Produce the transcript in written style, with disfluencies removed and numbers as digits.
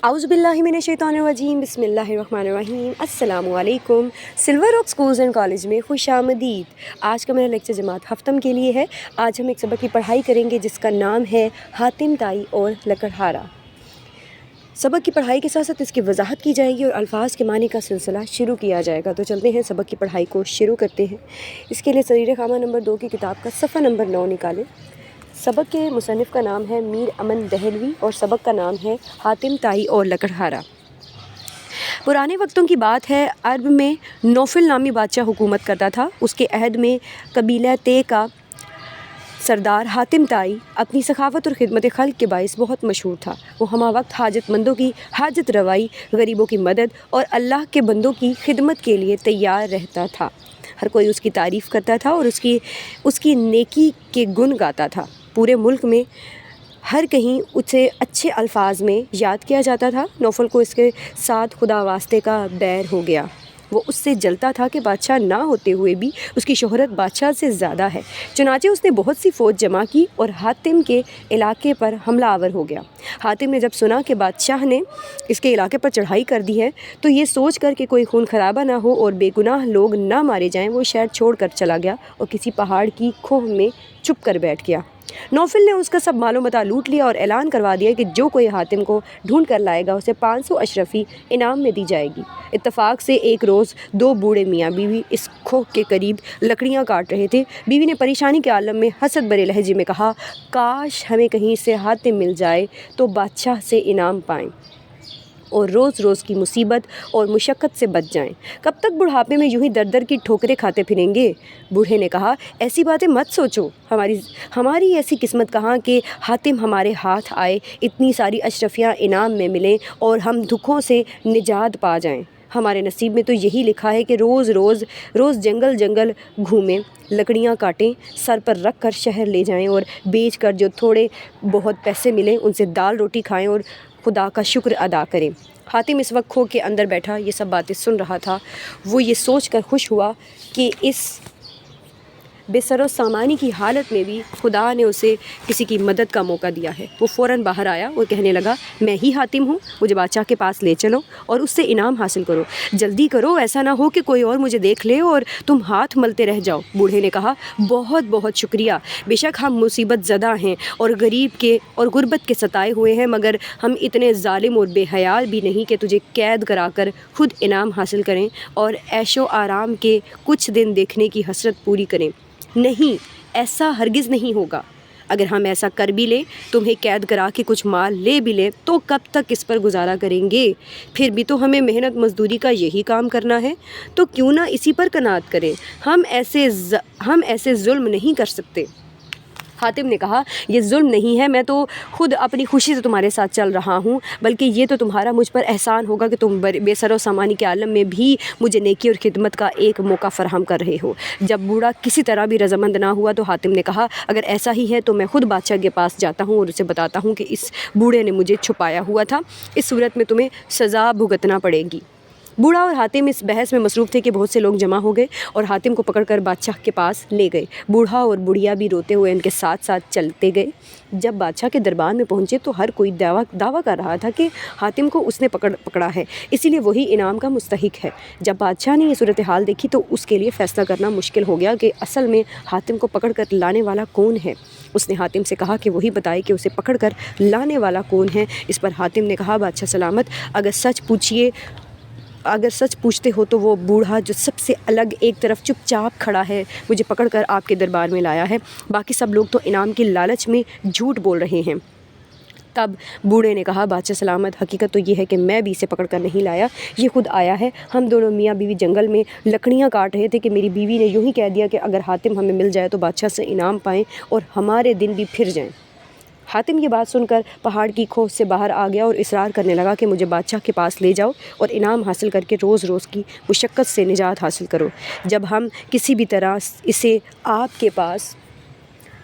اعوذ باللہ من الشیطان الرجیم، بسم اللہ الرحمن الرحیم۔ السلام علیکم۔ سلور روک اسکولز اینڈ کالج میں خوش آمدید۔ آج کا میرا لیکچر جماعت ہفتم کے لیے ہے۔ آج ہم ایک سبق کی پڑھائی کریں گے جس کا نام ہے حاتم طائی اور لکڑہارا۔ سبق کی پڑھائی کے ساتھ ساتھ اس کی وضاحت کی جائے گی اور الفاظ کے معنی کا سلسلہ شروع کیا جائے گا۔ تو چلتے ہیں سبق کی پڑھائی کو شروع کرتے ہیں۔ اس کے لیے سریر خامہ نمبر 2 کی کتاب کا صفحہ نمبر 9 نکالیں۔ سبق کے مصنف کا نام ہے میر امن دہلوی اور سبق کا نام ہے حاتم طائی اور لکڑہارا۔ پرانے وقتوں کی بات ہے، عرب میں نوفل نامی بادشاہ حکومت کرتا تھا۔ اس کے عہد میں قبیلہ طے کا سردار حاتم طائی اپنی سخاوت اور خدمت خلق کے باعث بہت مشہور تھا۔ وہ ہمہ وقت حاجت مندوں کی حاجت روائی، غریبوں کی مدد اور اللہ کے بندوں کی خدمت کے لیے تیار رہتا تھا۔ ہر کوئی اس کی تعریف کرتا تھا اور اس کی نیکی کے گن گاتا تھا۔ پورے ملک میں ہر کہیں اسے اچھے الفاظ میں یاد کیا جاتا تھا۔ نوفل کو اس کے ساتھ خدا واسطے کا بیر ہو گیا۔ وہ اس سے جلتا تھا کہ بادشاہ نہ ہوتے ہوئے بھی اس کی شہرت بادشاہ سے زیادہ ہے۔ چنانچہ اس نے بہت سی فوج جمع کی اور حاتم کے علاقے پر حملہ آور ہو گیا۔ حاتم نے جب سنا کہ بادشاہ نے اس کے علاقے پر چڑھائی کر دی ہے تو یہ سوچ کر کہ کوئی خون خرابہ نہ ہو اور بے گناہ لوگ نہ مارے جائیں، وہ شہر چھوڑ کر چلا گیا اور کسی پہاڑ کی کھوہ میں چھپ کر بیٹھ گیا۔ نوفل نے اس کا سب مال و متاع لوٹ لیا اور اعلان کروا دیا کہ جو کوئی حاتم کو ڈھونڈ کر لائے گا اسے 500 اشرفی انعام میں دی جائے گی۔ اتفاق سے ایک روز 2 بوڑھے میاں بیوی اس کھوہ کے قریب لکڑیاں کاٹ رہے تھے۔ بیوی نے پریشانی کے عالم میں حسد بھرے لہجے میں کہا، کاش ہمیں کہیں سے حاتم مل جائے تو بادشاہ سے انعام پائیں اور روز روز کی مصیبت اور مشقت سے بچ جائیں۔ کب تک بڑھاپے میں یوں ہی در در کی ٹھوکریں کھاتے پھریں گے؟ بوڑھے نے کہا، ایسی باتیں مت سوچو۔ ہماری ایسی قسمت کہاں کہ حاتم ہمارے ہاتھ آئے، اتنی ساری اشرفیاں انعام میں ملیں اور ہم دکھوں سے نجات پا جائیں۔ ہمارے نصیب میں تو یہی لکھا ہے کہ روز جنگل گھومیں، لکڑیاں کاٹیں، سر پر رکھ کر شہر لے جائیں اور بیچ کر جو تھوڑے بہت پیسے ملیں ان سے دال روٹی کھائیں اور خدا کا شکر ادا کریں۔ حاتم اس وقت کھوہ کے اندر بیٹھا یہ سب باتیں سن رہا تھا۔ وہ یہ سوچ کر خوش ہوا کہ اس بے سر و سامانی کی حالت میں بھی خدا نے اسے کسی کی مدد کا موقع دیا ہے۔ وہ فوراً باہر آیا اور کہنے لگا، میں ہی حاتم ہوں، مجھے بادشاہ کے پاس لے چلو اور اس سے انعام حاصل کرو۔ جلدی کرو، ایسا نہ ہو کہ کوئی اور مجھے دیکھ لے اور تم ہاتھ ملتے رہ جاؤ۔ بوڑھے نے کہا، بہت بہت شکریہ، بے شک ہم مصیبت زدہ ہیں اور غربت کے ستائے ہوئے ہیں، مگر ہم اتنے ظالم اور بے حیال بھی نہیں کہ تجھے قید کرا کر خود انعام حاصل کریں اور عیش و آرام کے کچھ دن دیکھنے کی حسرت پوری کریں۔ نہیں، ایسا ہرگز نہیں ہوگا۔ اگر ہم ایسا کر بھی لیں، تمہیں قید کرا کے کچھ مال لے بھی لیں تو کب تک اس پر گزارا کریں گے؟ پھر بھی تو ہمیں محنت مزدوری کا یہی کام کرنا ہے، تو کیوں نہ اسی پر قناعت کریں؟ ہم ایسے ظلم نہیں کر سکتے۔ حاتم نے کہا، یہ ظلم نہیں ہے، میں تو خود اپنی خوشی سے تمہارے ساتھ چل رہا ہوں، بلکہ یہ تو تمہارا مجھ پر احسان ہوگا کہ تم بے سر و سامانی کے عالم میں بھی مجھے نیکی اور خدمت کا ایک موقع فراہم کر رہے ہو۔ جب بوڑھا کسی طرح بھی رضامند نہ ہوا تو حاتم نے کہا، اگر ایسا ہی ہے تو میں خود بادشاہ کے پاس جاتا ہوں اور اسے بتاتا ہوں کہ اس بوڑھے نے مجھے چھپایا ہوا تھا، اس صورت میں تمہیں سزا بھگتنا پڑے گی۔ بوڑھا اور حاتم اس بحث میں مصروف تھے کہ بہت سے لوگ جمع ہو گئے اور حاتم کو پکڑ کر بادشاہ کے پاس لے گئے۔ بوڑھا اور بڑھیا بھی روتے ہوئے ان کے ساتھ ساتھ چلتے گئے۔ جب بادشاہ کے دربار میں پہنچے تو ہر کوئی دعویٰ کر رہا تھا کہ حاتم کو اس نے پکڑا ہے، اسی لیے وہی انعام کا مستحق ہے۔ جب بادشاہ نے یہ صورتحال دیکھی تو اس کے لیے فیصلہ کرنا مشکل ہو گیا کہ اصل میں حاتم کو پکڑ کر لانے والا کون ہے۔ اس نے حاتم سے کہا کہ وہی بتائے کہ اسے پکڑ کر لانے والا کون ہے۔ اس پر حاتم نے کہا، بادشاہ سلامت، اگر سچ پوچھتے ہو تو وہ بوڑھا جو سب سے الگ ایک طرف چپ چاپ کھڑا ہے مجھے پکڑ کر آپ کے دربار میں لایا ہے، باقی سب لوگ تو انعام کی لالچ میں جھوٹ بول رہے ہیں۔ تب بوڑھے نے کہا، بادشاہ سلامت، حقیقت تو یہ ہے کہ میں بھی اسے پکڑ کر نہیں لایا، یہ خود آیا ہے۔ ہم دونوں میاں بیوی جنگل میں لکڑیاں کاٹ رہے تھے کہ میری بیوی نے یوں ہی کہہ دیا کہ اگر حاتم ہمیں مل جائے تو بادشاہ سے انعام پائیں اور ہمارے دن بھی پھر جائیں۔ حاتم یہ بات سن کر پہاڑ کی کھوہ سے باہر آ گیا اور اصرار کرنے لگا کہ مجھے بادشاہ کے پاس لے جاؤ اور انعام حاصل کر کے روز روز کی مشقت سے نجات حاصل کرو۔ جب ہم کسی بھی طرح اسے آپ کے پاس